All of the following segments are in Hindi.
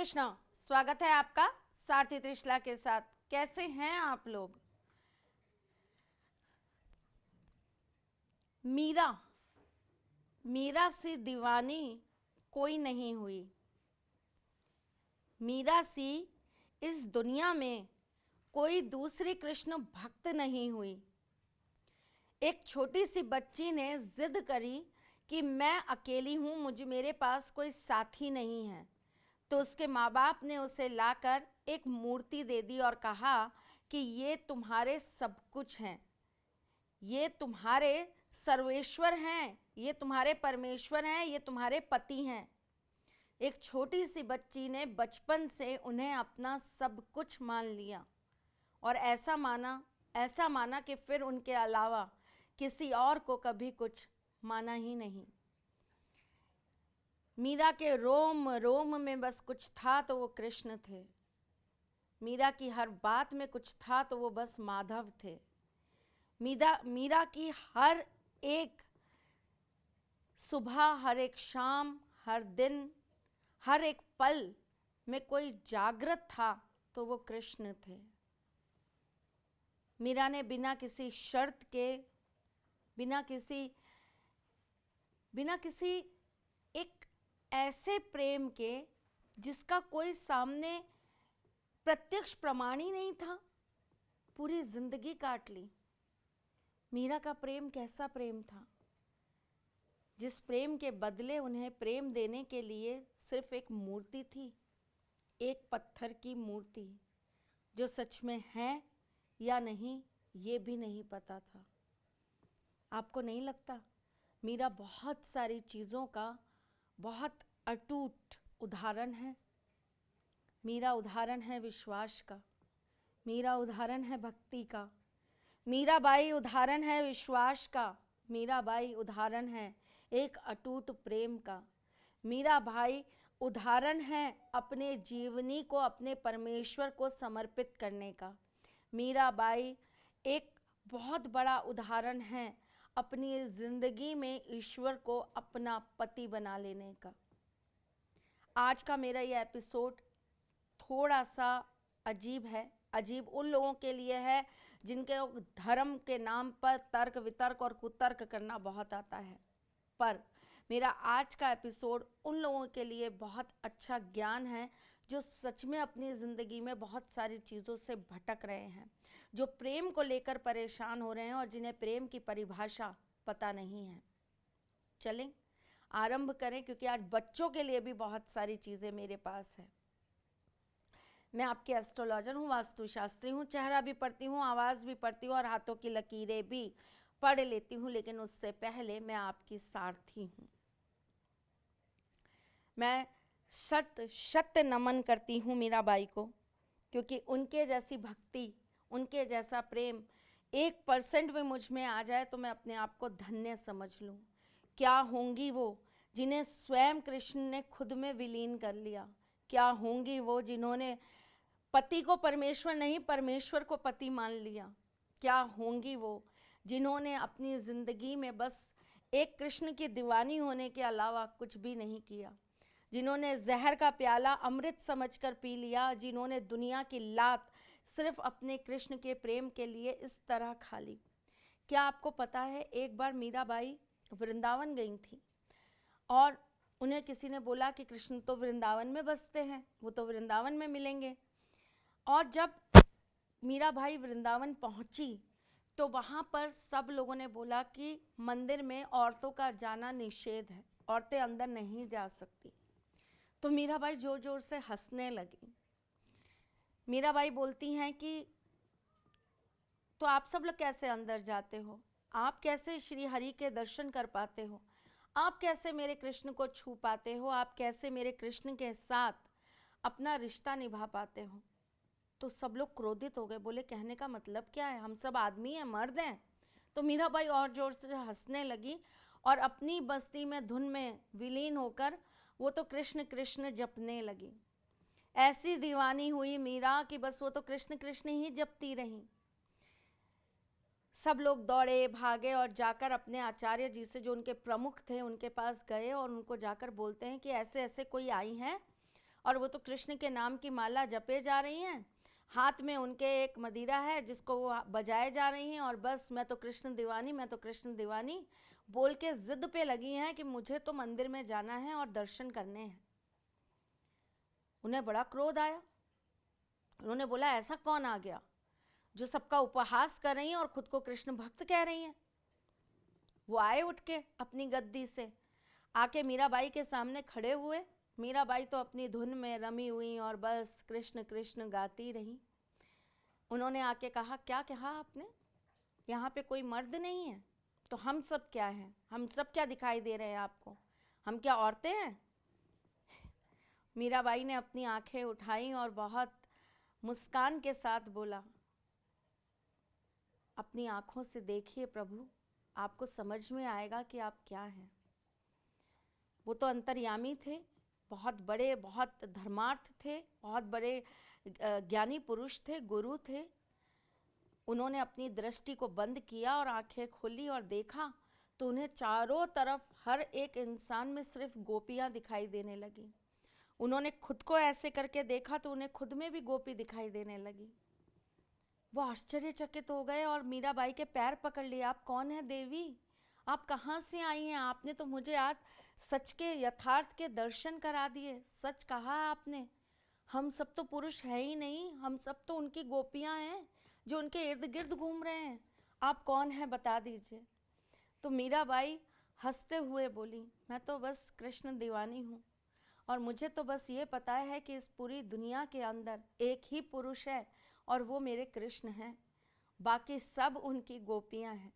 कृष्णा। स्वागत है आपका सारथी त्रिशला के साथ। कैसे हैं आप लोग? मीरा मीरा सी दीवानी कोई नहीं हुई। मीरा सी इस दुनिया में कोई दूसरी कृष्ण भक्त नहीं हुई। एक छोटी सी बच्ची ने जिद करी कि मैं अकेली हूँ, मुझे मेरे पास कोई साथी नहीं है, तो उसके माँ बाप ने उसे लाकर एक मूर्ति दे दी और कहा कि ये तुम्हारे सब कुछ हैं, ये तुम्हारे सर्वेश्वर हैं, ये तुम्हारे परमेश्वर हैं, ये तुम्हारे पति हैं। एक छोटी सी बच्ची ने बचपन से उन्हें अपना सब कुछ मान लिया और ऐसा माना कि फिर उनके अलावा किसी और को कभी कुछ माना ही नहीं। मीरा के रोम रोम में बस कुछ था तो वो कृष्ण थे। मीरा की हर बात में कुछ था तो वो बस माधव थे। मीरा की हर एक सुबह, हर एक शाम, हर दिन, हर एक पल में कोई जागृत था तो वो कृष्ण थे। मीरा ने बिना किसी शर्त के, बिना किसी एक ऐसे प्रेम के जिसका कोई सामने प्रत्यक्ष प्रमाण ही नहीं था, पूरी जिंदगी काट ली। मीरा का प्रेम कैसा प्रेम था, जिस प्रेम के बदले उन्हें प्रेम देने के लिए सिर्फ एक मूर्ति थी, एक पत्थर की मूर्ति, जो सच में है या नहीं ये भी नहीं पता था। आपको नहीं लगता मीरा बहुत सारी चीज़ों का बहुत अटूट उदाहरण है? मीरा उदाहरण है विश्वास का, मीरा उदाहरण है भक्ति का, मीराबाई उदाहरण है विश्वास का, मीराबाई उदाहरण है एक अटूट प्रेम का, मीराबाई उदाहरण है अपने जीवनी को अपने परमेश्वर को समर्पित करने का, मीराबाई एक बहुत बड़ा उदाहरण है अपनी ज़िंदगी में ईश्वर को अपना पति बना लेने का। आज का मेरा ये एपिसोड थोड़ा सा अजीब है। अजीब उन लोगों के लिए है जिनके धर्म के नाम पर तर्क वितर्क और कुतर्क करना बहुत आता है, पर मेरा आज का एपिसोड उन लोगों के लिए बहुत अच्छा ज्ञान है जो सच में अपनी ज़िंदगी में बहुत सारी चीज़ों से भटक रहे हैं, जो प्रेम को लेकर परेशान हो रहे हैं और जिन्हें प्रेम की परिभाषा पता नहीं है। चलें आरंभ करें, क्योंकि आज बच्चों के लिए भी बहुत सारी चीज़ें मेरे पास है। मैं आपकी एस्ट्रोलॉजर हूँ, वास्तुशास्त्री हूँ, चेहरा भी पढ़ती हूँ, आवाज़ भी पढ़ती हूँ और हाथों की लकीरें भी पढ़ लेती हूँ, लेकिन उससे पहले मैं आपकी सारथी हूँ। मैं शत नमन करती हूँ मीराबाई को, क्योंकि उनके जैसी भक्ति, उनके जैसा प्रेम 1% भी मुझ में आ जाए तो मैं अपने आप को धन्य समझ लूँ। क्या होंगी वो जिन्हें स्वयं कृष्ण ने खुद में विलीन कर लिया? क्या होंगी वो जिन्होंने पति को परमेश्वर नहीं, परमेश्वर को पति मान लिया? क्या होंगी वो जिन्होंने अपनी ज़िंदगी में बस एक कृष्ण की दीवानी होने के अलावा कुछ भी नहीं किया, जिन्होंने जहर का प्याला अमृत समझकर पी लिया, जिन्होंने दुनिया की लात सिर्फ अपने कृष्ण के प्रेम के लिए इस तरह खा ली? क्या आपको पता है एक बार मीराबाई वृंदावन गई थी और उन्हें किसी ने बोला कि कृष्ण तो वृंदावन में बसते हैं, वो तो वृंदावन में मिलेंगे। और जब मीराबाई वृंदावन पहुंची तो वहाँ पर सब लोगों ने बोला कि मंदिर में औरतों का जाना निषेध है, औरतें अंदर नहीं जा सकती। तो मीराबाई ज़ोर ज़ोर से हंसने लगी। मीराबाई बोलती हैं कि तो आप सब लोग कैसे अंदर जाते हो? आप कैसे श्री हरि के दर्शन कर पाते हो? आप कैसे मेरे कृष्ण को छू पाते हो? आप कैसे मेरे कृष्ण के साथ अपना रिश्ता निभा पाते हो? तो सब लोग क्रोधित हो गए, बोले कहने का मतलब क्या है, हम सब आदमी हैं, मर्द हैं? तो मीराबाई और जोर से हंसने लगी और अपनी बस्ती में धुन में विलीन होकर वो तो कृष्ण कृष्ण जपने लगी। ऐसी दीवानी हुई मीरा कि बस वो तो कृष्ण कृष्ण ही जपती रही। सब लोग दौड़े भागे और जाकर अपने आचार्य जी से, जो उनके प्रमुख थे, उनके पास गए और उनको जाकर बोलते हैं कि ऐसे ऐसे कोई आई हैं और वो तो कृष्ण के नाम की माला जपे जा रही हैं, हाथ में उनके एक मदिरा है जिसको वो बजाए जा रही हैं, और बस मैं तो कृष्ण दीवानी, मैं तो कृष्ण दीवानी बोल के जिद पे लगी हैं कि मुझे तो मंदिर में जाना है और दर्शन करने हैं। उन्हें बड़ा क्रोध आया। उन्होंने बोला ऐसा कौन आ गया जो सबका उपहास कर रही हैं और खुद को कृष्ण भक्त कह रही हैं। वो आए उठ के अपनी गद्दी से, आके मीराबाई के सामने खड़े हुए। मीराबाई तो अपनी धुन में रमी हुई और बस कृष्ण कृष्ण गाती रही। उन्होंने आके कहा, क्या कहा आपने? यहाँ पे कोई मर्द नहीं है तो हम सब क्या हैं? हम सब क्या दिखाई दे रहे हैं आपको? हम क्या औरतें हैं? मीराबाई ने अपनी आंखें उठाई और बहुत मुस्कान के साथ बोला, अपनी आंखों से देखिए प्रभु, आपको समझ में आएगा कि आप क्या हैं। वो तो अंतर्यामी थे, बहुत बड़े, बहुत धर्मार्थ थे, बहुत बड़े ज्ञानी पुरुष थे, गुरु थे। उन्होंने अपनी दृष्टि को बंद किया और आंखें खोली और देखा तो उन्हें चारों तरफ हर एक इंसान में सिर्फ गोपियां दिखाई देने लगी। उन्होंने खुद को ऐसे करके देखा तो उन्हें खुद में भी गोपी दिखाई देने लगी। वो आश्चर्यचकित हो गए और मीराबाई के पैर पकड़ लिए। आप कौन है देवी? आप कहाँ से आई हैं? आपने तो मुझे आज सच के, यथार्थ के दर्शन करा दिए। सच कहा आपने, हम सब तो पुरुष है ही नहीं, हम सब तो उनकी गोपियां हैं जो उनके इर्द गिर्द घूम रहे हैं। आप कौन है बता दीजिए। तो मीराबाई हंसते हुए बोली, मैं तो बस कृष्ण दीवानी हूँ और मुझे तो बस ये पता है कि इस पूरी दुनिया के अंदर एक ही पुरुष है और वो मेरे कृष्ण हैं, बाकी सब उनकी गोपियां हैं।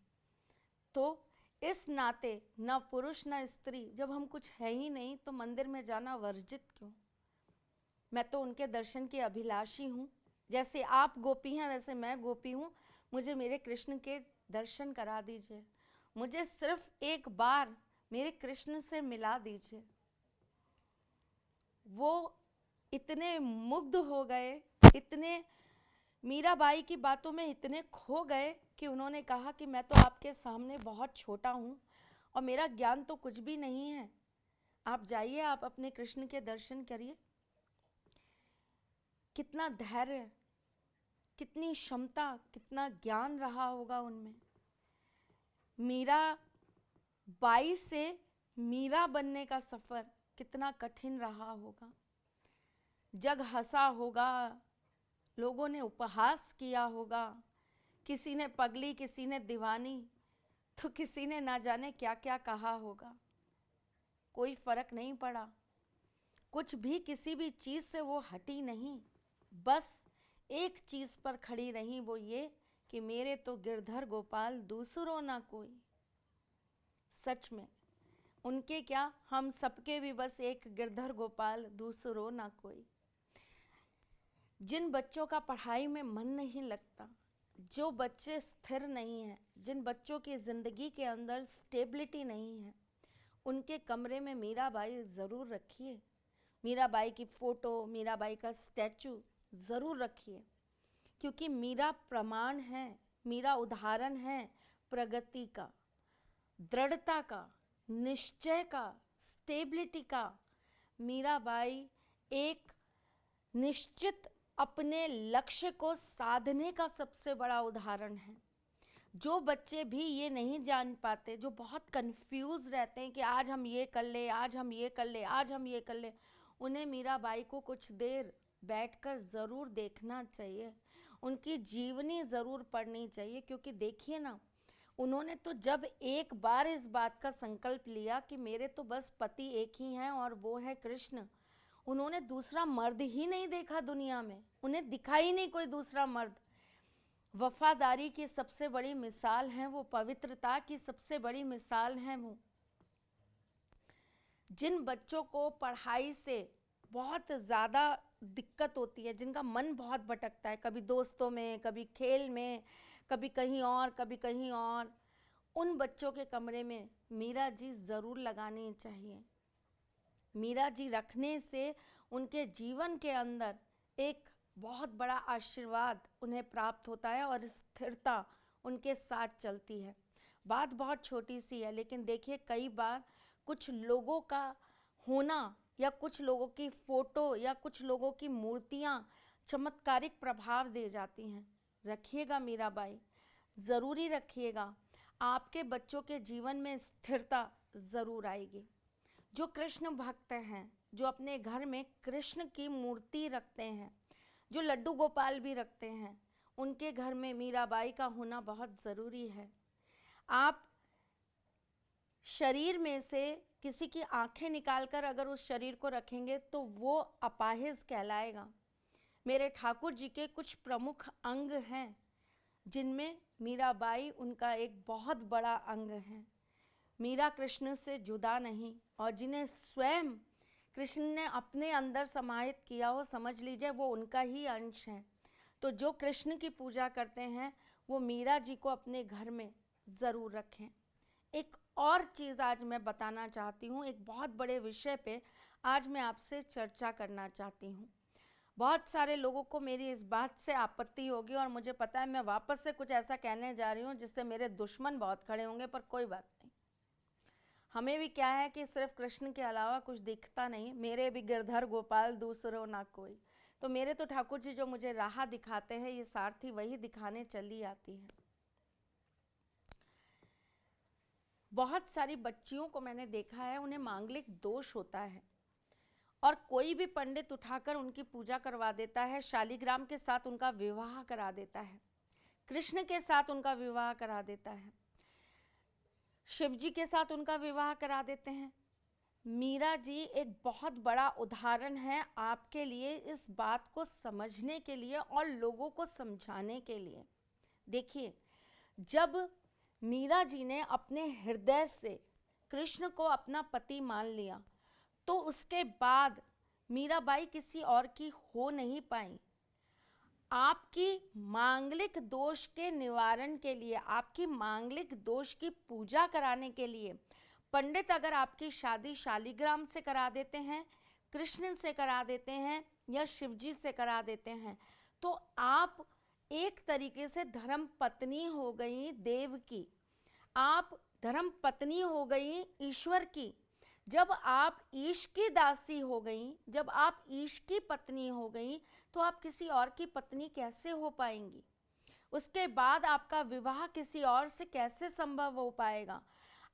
तो इस नाते न पुरुष न स्त्री, जब हम कुछ है ही नहीं तो मंदिर में जाना वर्जित क्यों? मैं तो उनके दर्शन की अभिलाषी हूँ। जैसे आप गोपी हैं वैसे मैं गोपी हूँ। मुझे मेरे कृष्ण के दर्शन करा दीजिए, मुझे सिर्फ एक बार मेरे कृष्ण से मिला दीजिए। वो इतने मुग्ध हो गए, इतने मीराबाई की बातों में इतने खो गए कि उन्होंने कहा कि मैं तो आपके सामने बहुत छोटा हूँ और मेरा ज्ञान तो कुछ भी नहीं है। आप जाइए, आप अपने कृष्ण के दर्शन करिए। कितना धैर्य, कितनी क्षमता, कितना ज्ञान रहा होगा उनमें। मीरा बाई से मीरा बनने का सफ़र कितना कठिन रहा होगा। जग हंसा होगा, लोगों ने उपहास किया होगा, किसी ने पगली, किसी ने दीवानी, तो किसी ने ना जाने क्या क्या कहा होगा। कोई फर्क नहीं पड़ा, कुछ भी किसी भी चीज़ से वो हटी नहीं। बस एक चीज़ पर खड़ी रही, वो ये कि मेरे तो गिरधर गोपाल दूसरों ना कोई। सच में उनके क्या, हम सबके भी बस एक गिरधर गोपाल दूसरों ना कोई। जिन बच्चों का पढ़ाई में मन नहीं लगता, जो बच्चे स्थिर नहीं हैं, जिन बच्चों की ज़िंदगी के अंदर स्टेबिलिटी नहीं है, उनके कमरे में मीराबाई ज़रूर रखिए। मीराबाई की फ़ोटो, मीराबाई का स्टैचू ज़रूर रखिए, क्योंकि मीरा प्रमाण है, मीरा उदाहरण है प्रगति का, दृढ़ता का, निश्चय का, स्टेबिलिटी का। मीराबाई एक निश्चित अपने लक्ष्य को साधने का सबसे बड़ा उदाहरण है। जो बच्चे भी ये नहीं जान पाते, जो बहुत कंफ्यूज रहते हैं कि आज हम ये कर ले, आज हम ये कर ले, आज हम ये कर ले, उन्हें मीराबाई को कुछ देर बैठकर ज़रूर देखना चाहिए, उनकी जीवनी ज़रूर पढ़नी चाहिए। क्योंकि देखिए ना, उन्होंने तो जब एक बार इस बात का संकल्प लिया कि मेरे तो बस पति एक ही हैं और वो है कृष्ण, उन्होंने दूसरा मर्द ही नहीं देखा दुनिया में, उन्हें दिखा ही नहीं कोई दूसरा मर्द। वफादारी की सबसे बड़ी मिसाल है वो, पवित्रता की सबसे बड़ी मिसाल है वो। जिन बच्चों को पढ़ाई से बहुत ज़्यादा दिक्कत होती है, जिनका मन बहुत भटकता है, कभी दोस्तों में, कभी खेल में, कभी कहीं और, कभी कहीं और, उन बच्चों के कमरे में मीरा जी ज़रूर लगानी चाहिए। मीरा जी रखने से उनके जीवन के अंदर एक बहुत बड़ा आशीर्वाद उन्हें प्राप्त होता है और स्थिरता उनके साथ चलती है। बात बहुत छोटी सी है, लेकिन देखिए कई बार कुछ लोगों का होना या कुछ लोगों की फोटो या कुछ लोगों की मूर्तियां चमत्कारिक प्रभाव दे जाती हैं। रखिएगा मीराबाई, ज़रूरी रखिएगा, आपके बच्चों के जीवन में स्थिरता ज़रूर आएगी। जो कृष्ण भक्त हैं, जो अपने घर में कृष्ण की मूर्ति रखते हैं, जो लड्डू गोपाल भी रखते हैं, उनके घर में मीराबाई का होना बहुत ज़रूरी है। आप शरीर में से किसी की आंखें निकालकर अगर उस शरीर को रखेंगे तो वो अपाहिज कहलाएगा। मेरे ठाकुर जी के कुछ प्रमुख अंग हैं जिनमें मीराबाई उनका एक बहुत बड़ा अंग है। मीरा कृष्ण से जुदा नहीं, और जिन्हें स्वयं कृष्ण ने अपने अंदर समाहित किया हो, समझ लीजिए वो उनका ही अंश है। तो जो कृष्ण की पूजा करते हैं वो मीरा जी को अपने घर में ज़रूर रखें। एक और चीज़ आज मैं बताना चाहती हूँ, एक बहुत बड़े विषय पे आज मैं आपसे चर्चा करना चाहती हूँ। बहुत सारे लोगों को मेरी इस बात से आपत्ति होगी और मुझे पता है मैं वापस से कुछ ऐसा कहने जा रही हूँ जिससे मेरे दुश्मन बहुत खड़े होंगे, पर कोई बात नहीं। हमें भी क्या है कि सिर्फ कृष्ण के अलावा कुछ दिखता नहीं, मेरे भी गिरधर गोपाल दूसरो ना कोई। तो मेरे तो ठाकुर जी जो मुझे राह दिखाते हैं, ये सारथी वही दिखाने चली आती है। बहुत सारी बच्चियों को मैंने देखा है, उन्हें मांगलिक दोष होता है और कोई भी पंडित उठाकर उनकी पूजा करवा देता है, शालिग्राम के साथ उनका विवाह करा देता है, कृष्ण के साथ उनका विवाह करा देता है, शिव जी के साथ उनका विवाह करा देते हैं। मीरा जी एक बहुत बड़ा उदाहरण है आपके लिए, इस बात को समझने के लिए और लोगों को समझाने के लिए। देखिए, जब मीरा जी ने अपने हृदय से कृष्ण को अपना पति मान लिया तो उसके बाद मीराबाई किसी और की हो नहीं पाई। आपकी मांगलिक दोष के निवारण के लिए, आपकी मांगलिक दोष की पूजा कराने के लिए पंडित अगर आपकी शादी शालिग्राम से करा देते हैं, कृष्ण से करा देते हैं या शिवजी से करा देते हैं, तो आप एक तरीके से धर्म पत्नी हो गई देव की, आप धर्म पत्नी हो गई ईश्वर की। जब आप ईश की दासी हो गई, जब आप ईश की पत्नी हो गई, तो आप किसी और की पत्नी कैसे हो पाएंगी? उसके बाद आपका विवाह किसी और से कैसे संभव हो पाएगा?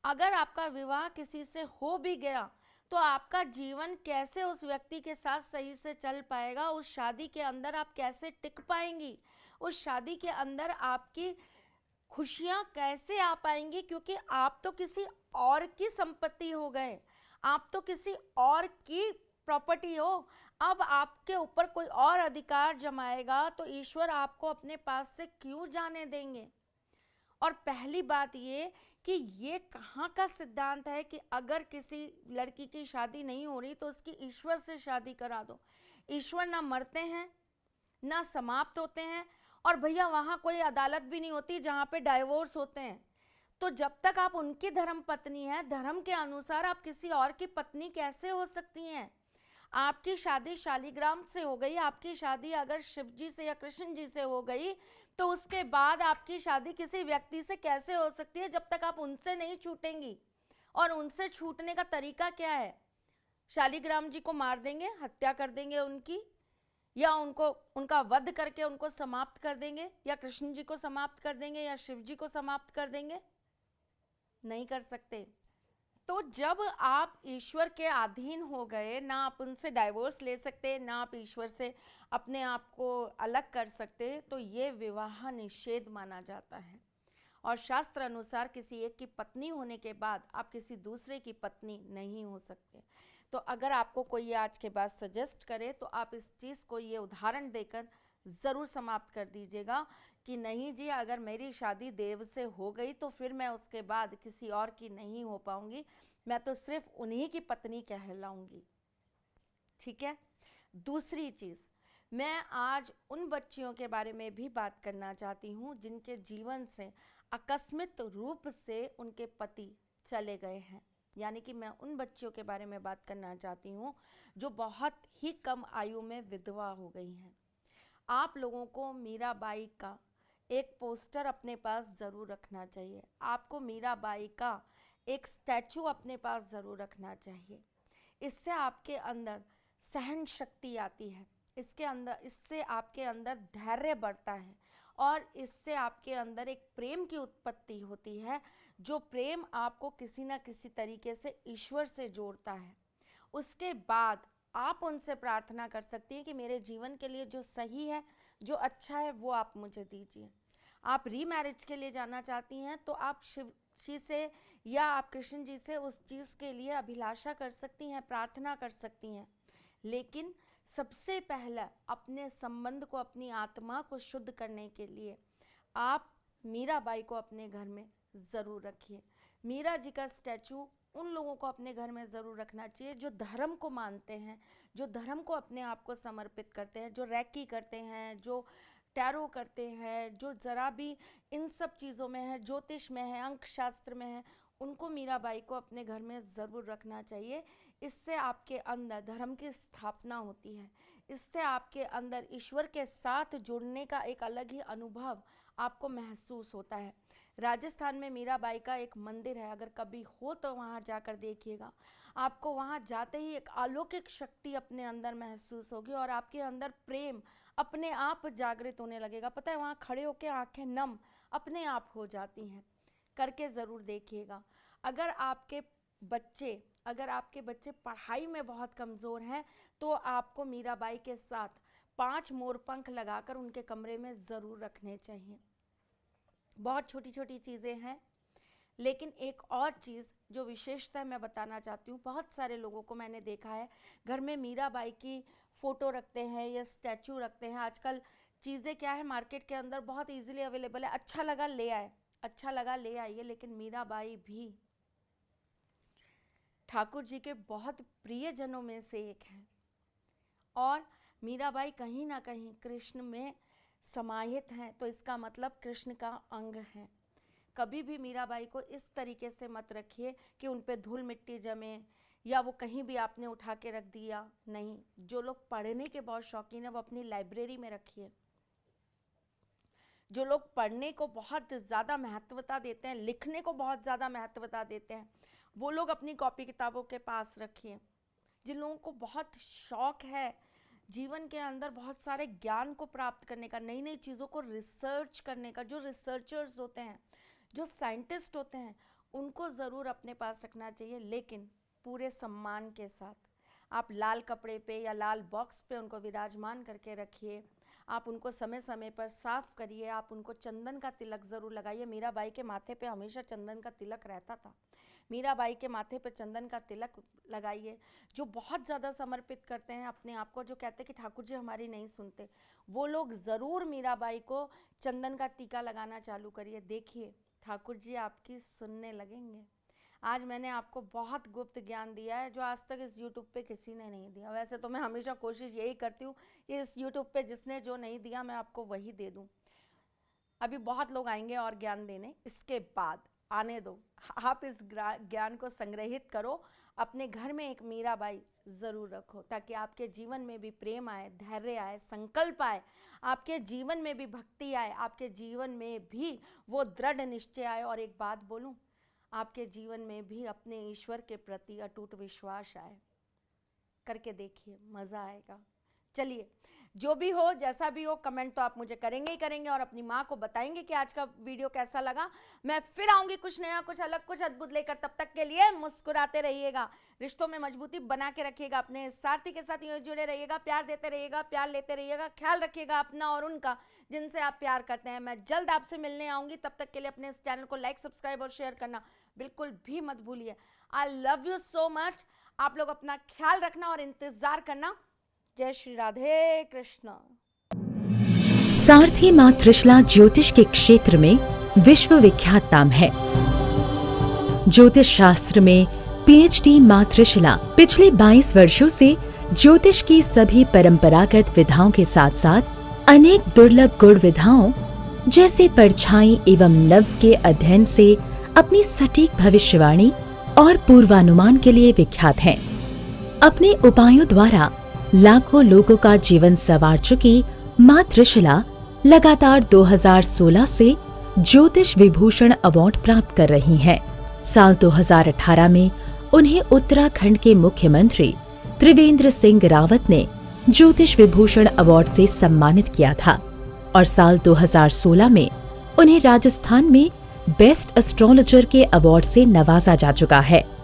अगर आपका विवाह किसी से हो भी गया तो आपका जीवन कैसे उस व्यक्ति के साथ सही से चल पाएगा? उस शादी के अंदर आप कैसे टिक पाएंगी? उस शादी के अंदर आपकी खुशियां कैसे आ पाएंगी? क्योंकि आप तो किसी और की संपत्ति हो गए, आप तो किसी और की प्रॉपर्टी हो। अब आपके ऊपर कोई और अधिकार जमाएगा तो ईश्वर आपको अपने पास से क्यों जाने देंगे? और पहली बात ये कहाँ का सिद्धांत है कि अगर किसी लड़की की शादी नहीं हो रही तो उसकी ईश्वर से शादी करा दो। ईश्वर ना मरते हैं ना समाप्त होते हैं, और भैया वहाँ कोई अदालत भी नहीं होती जहाँ पे डाइवोर्स होते हैं। तो जब तक आप उनकी धर्म पत्नी हैं, धर्म के अनुसार आप किसी और की पत्नी कैसे हो सकती हैं? आपकी शादी शालिग्राम से हो गई, आपकी शादी अगर शिव जी से या कृष्ण जी से हो गई, तो उसके बाद आपकी शादी किसी व्यक्ति से कैसे हो सकती है जब तक आप उनसे नहीं छूटेंगी? और उनसे छूटने का तरीका क्या है? शालिग्राम जी को मार देंगे, हत्या कर देंगे उनकी, या उनको उनका वध करके उनको समाप्त कर देंगे, या कृष्ण जी को समाप्त कर देंगे, या शिव जी को समाप्त कर देंगे? नहीं कर सकते। तो जब आप ईश्वर के अधीन हो गए, ना आप उनसे डाइवोर्स ले सकते, ना आप ईश्वर से अपने आप को अलग कर सकते, तो ये विवाह निषेध माना जाता है। और शास्त्र अनुसार किसी एक की पत्नी होने के बाद आप किसी दूसरे की पत्नी नहीं हो सकते। तो अगर आपको कोई ये आज के बाद सजेस्ट करे तो आप इस चीज़ को ये उदाहरण देकर ज़रूर समाप्त कर दीजिएगा कि नहीं जी, अगर मेरी शादी देव से हो गई तो फिर मैं उसके बाद किसी और की नहीं हो पाऊंगी, मैं तो सिर्फ उन्हीं की पत्नी कहलाऊंगी। ठीक है। दूसरी चीज़, मैं आज उन बच्चियों के बारे में भी बात करना चाहती हूँ जिनके जीवन से आकस्मिक रूप से उनके पति चले गए हैं। यानी कि मैं उन बच्चियों के बारे में बात करना चाहती हूँ जो बहुत ही कम आयु में विधवा हो गई हैं। आप लोगों को मीराबाई का एक पोस्टर अपने पास ज़रूर रखना चाहिए। आपको मीराबाई का एक स्टैचू अपने पास ज़रूर रखना चाहिए। इससे आपके अंदर सहन शक्ति आती है, इससे आपके अंदर धैर्य बढ़ता है और इससे आपके अंदर एक प्रेम की उत्पत्ति होती है, जो प्रेम आपको किसी न किसी तरीके से ईश्वर से जोड़ता है। उसके बाद आप उनसे प्रार्थना कर सकती हैं कि मेरे जीवन के लिए जो सही है, जो अच्छा है, वो आप मुझे दीजिए। आप रीमैरिज के लिए जाना चाहती हैं तो आप शिव जी से या आप कृष्ण जी से उस चीज़ के लिए अभिलाषा कर सकती हैं, प्रार्थना कर सकती हैं। लेकिन सबसे पहला अपने संबंध को, अपनी आत्मा को शुद्ध करने के लिए आप मीराबाई को अपने घर में ज़रूर रखिए। मीरा जी का स्टैचू उन लोगों को अपने घर में ज़रूर रखना चाहिए जो धर्म को मानते हैं, जो धर्म को अपने आप को समर्पित करते हैं, जो रैकी करते हैं, जो टैरो करते हैं, जो ज़रा भी इन सब चीज़ों में है, ज्योतिष में है, अंक शास्त्र में है, उनको मीराबाई को अपने घर में ज़रूर रखना चाहिए। इससे आपके अंदर धर्म की स्थापना होती है, इससे आपके अंदर ईश्वर के साथ जुड़ने का एक अलग ही अनुभव आपको महसूस होता है। राजस्थान में मीराबाई का एक मंदिर है, अगर कभी हो तो वहाँ जाकर देखिएगा। आपको वहाँ जाते ही एक अलौकिक शक्ति अपने अंदर महसूस होगी और आपके अंदर प्रेम अपने आप जागृत होने लगेगा। पता है, वहाँ खड़े होकर आंखें नम अपने आप हो जाती हैं। करके ज़रूर देखिएगा। अगर आपके बच्चे पढ़ाई में बहुत कमज़ोर हैं तो आपको मीराबाई के साथ 5 मोरपंख लगाकर उनके कमरे में ज़रूर रखने चाहिए। बहुत छोटी छोटी चीज़ें हैं, लेकिन एक और चीज़ जो विशेषता मैं बताना चाहती हूँ, बहुत सारे लोगों को मैंने देखा है घर में मीराबाई की फ़ोटो रखते हैं या स्टैचू रखते हैं। आजकल चीज़ें क्या है, मार्केट के अंदर बहुत इजीली अवेलेबल है, अच्छा लगा ले आइए। लेकिन मीराबाई भी ठाकुर जी के बहुत प्रियजनों में से एक हैं और मीराबाई कहीं ना कहीं कृष्ण में समाहित हैं, तो इसका मतलब कृष्ण का अंग है। कभी भी मीराबाई को इस तरीके से मत रखिए कि उन पे धूल मिट्टी जमे या वो कहीं भी आपने उठा के रख दिया। नहीं, जो लोग पढ़ने के बहुत शौकीन है वो अपनी लाइब्रेरी में रखिए। जो लोग पढ़ने को बहुत ज़्यादा महत्वता देते हैं, लिखने को बहुत ज़्यादा महत्वता देते हैं, वो लोग अपनी कॉपी किताबों के पास रखिए। जिन लोगों को बहुत शौक है जीवन के अंदर बहुत सारे ज्ञान को प्राप्त करने का, नई नई चीज़ों को रिसर्च करने का, जो रिसर्चर्स होते हैं, जो साइंटिस्ट होते हैं, उनको ज़रूर अपने पास रखना चाहिए, लेकिन पूरे सम्मान के साथ। आप लाल कपड़े पे या लाल बॉक्स पे उनको विराजमान करके रखिए। आप उनको समय समय पर साफ़ करिए। आप उनको चंदन का तिलक ज़रूर लगाइए। मीराबाई के माथे पे हमेशा चंदन का तिलक रहता था। मीराबाई के माथे पे चंदन का तिलक लगाइए। जो बहुत ज़्यादा समर्पित करते हैं अपने आप को, जो कहते हैं कि ठाकुर जी हमारी नहीं सुनते, वो लोग ज़रूर मीराबाई को चंदन का टीका लगाना चालू करिए। देखिए, ठाकुर जी आपकी सुनने लगेंगे। आज मैंने आपको बहुत गुप्त ज्ञान दिया है जो आज तक इस YouTube पे किसी ने नहीं दिया। वैसे तो मैं हमेशा कोशिश यही करती हूँ कि इस YouTube पे जिसने जो नहीं दिया मैं आपको वही दे दूँ। अभी बहुत लोग आएंगे और ज्ञान देने, इसके बाद आने दो। आप इस ज्ञान को संग्रहित करो, अपने घर में एक मीराबाई ज़रूर रखो, ताकि आपके जीवन में भी प्रेम आए, धैर्य आए, संकल्प आए, आपके जीवन में भी भक्ति आए, आपके जीवन में भी वो दृढ़ निश्चय आए। और एक बात बोलूं, आपके जीवन में भी अपने ईश्वर के प्रति अटूट विश्वास आए। करके देखिए, मज़ा आएगा। चलिए, जो भी हो, जैसा भी हो, कमेंट तो आप मुझे करेंगे ही करेंगे और अपनी माँ को बताएंगे कि आज का वीडियो कैसा लगा। मैं फिर आऊँगी कुछ नया, कुछ अलग, कुछ अद्भुत लेकर। तब तक के लिए मुस्कुराते रहिएगा, रिश्तों में मजबूती बना के रखिएगा, अपने साथी के साथ जुड़े रहिएगा, प्यार देते रहिएगा, प्यार लेते रहिएगा, ख्याल रखिएगा अपना और उनका जिनसे आप प्यार करते हैं। मैं जल्द आपसे मिलने आऊँगी। तब तक के लिए अपने इस चैनल को लाइक, सब्सक्राइब और शेयर करना बिल्कुल भी मत भूलिए। I love you so much. आप लोग अपना ख्याल रखना और इंतज़ार करना। जय श्री राधे कृष्ण। सारथी मां त्रिशला ज्योतिष के क्षेत्र में विश्व विख्यात नाम है। ज्योतिष शास्त्र में पीएचडी मां त्रिशला पिछले 22 वर्षों से ज्योतिष की सभी परंपरागत विधाओं के साथ साथ अनेक दुर्लभ गुण विधाओं जैसे परछाई एवं नव्स के अध्ययन से अपनी सटीक भविष्यवाणी और पूर्वानुमान के लिए विख्यात हैं। अपने उपायों द्वारा लाखों लोगों का जीवन संवार चुकी मां त्रिशला लगातार 2016 से ज्योतिष विभूषण अवार्ड प्राप्त कर रही हैं। साल 2018 में उन्हें उत्तराखंड के मुख्यमंत्री त्रिवेंद्र सिंह रावत ने ज्योतिष विभूषण अवार्ड से सम्मानित किया था और साल 2016 में उन्हें राजस्थान में बेस्ट एस्ट्रोलॉजर के अवार्ड से नवाजा जा चुका है।